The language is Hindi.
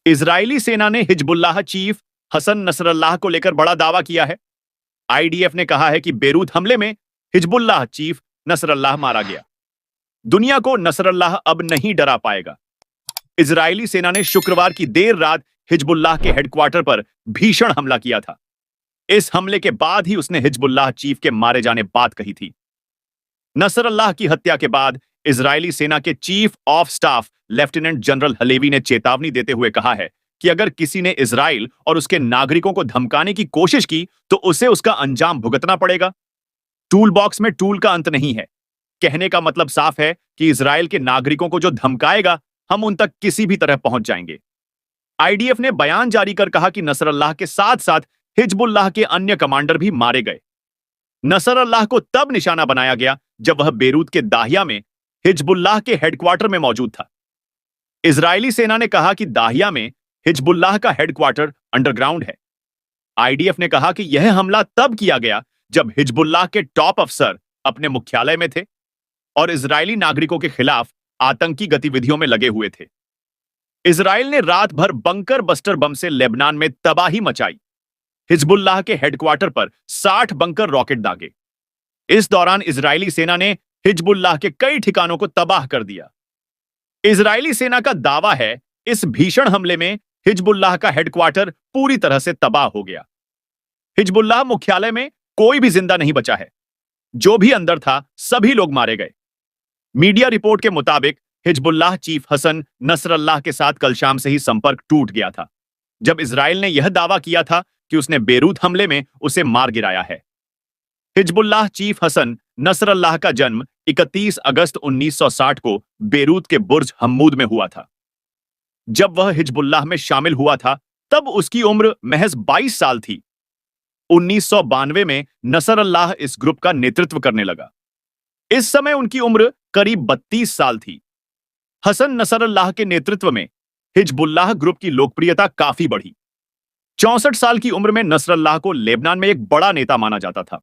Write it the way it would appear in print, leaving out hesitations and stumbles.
इजरायली सेना ने हिजबुल्लाह चीफ हसन नसरल्लाह को लेकर बड़ा दावा किया है। आईडीएफ ने कहा है कि बेरूत हमले में हिजबुल्लाह चीफ नसरल्लाह मारा गया। दुनिया को नसरल्लाह अब नहीं डरा पाएगा। इजरायली सेना ने शुक्रवार की देर रात हिजबुल्लाह के हेडक्वार्टर पर भीषण हमला किया था। इस हमले के बाद ही उसने हिजबुल्लाह चीफ के मारे जाने बात कही थी। नसरल्लाह की हत्या के बाद इजरायली सेना के chief of staff lieutenant general Halevi ने चेतावनी देते हुए कहा है कि अगर किसी ने इजराइल और उसके नागरिकों को धमकाने की कोशिश की तो उसे उसका अंजाम भुगतना पड़ेगा। टूल बॉक्स में टूल का अंत नहीं है। कहने का मतलब साफ है कि इजराइल के नागरिकों को जो धमकाएगा, हम उन तक किसी भी तरह पहुंच जाएंगे। आईडीएफ ने बयान जारी कर कहा कि नसरल्लाह के साथ साथ हिजबुल्लाह के अन्य कमांडर भी मारे गए। नसरल्लाह को तब निशाना बनाया गया जब वह बेरूत के दाहिया में हिजबुल्लाह के हेडक्वार्टर में मौजूद था। इजरायली सेना ने कहा कि दाहिया में हिजबुल्लाह का हेडक्वार्टर अंडरग्राउंड है। आईडीएफ ने कहा कि यह हमला तब किया गया जब हिजबुल्लाह के टॉप अफसर अपने मुख्यालय में थे और इजरायली नागरिकों के खिलाफ आतंकी गतिविधियों में लगे हुए थे। इजराइल ने रात भर बंकर बस्टर बम से लेबनान में तबाही मचाई। हिजबुल्लाह के हेडक्वार्टर पर 60 बंकर रॉकेट दागे। इस दौरान इजरायली सेना ने हिजबुल्लाह के कई ठिकानों को तबाह कर दिया। इजरायली सेना का दावा है इस भीषण हमले में हिजबुल्लाह का हेडक्वार्टर पूरी तरह से तबाह हो गया। हिजबुल्लाह मुख्यालय में कोई भी जिंदा नहीं बचा है। जो भी अंदर था सभी लोग मारे गए। मीडिया रिपोर्ट के मुताबिक हिजबुल्लाह चीफ हसन नसरल्लाह के साथ कल शाम से ही संपर्क टूट गया था, जब इजराइल ने यह दावा किया था कि उसने बेरूत हमले में उसे मार गिराया है। हिजबुल्लाह चीफ हसन नसरल्लाह का जन्म 31 अगस्त 1960 को बेरूत के बुर्ज हम्मूद में हुआ था। जब वह हिजबुल्लाह में शामिल हुआ था तब उसकी उम्र महज 22 साल थी। 1992 में नसरल्लाह इस ग्रुप का नेतृत्व करने लगा। इस समय उनकी उम्र करीब 32 साल थी। हसन नसरल्लाह के नेतृत्व में हिजबुल्लाह ग्रुप की लोकप्रियता काफी बढ़ी। 64 साल की उम्र में नसरल्लाह को लेबनान में एक बड़ा नेता माना जाता था।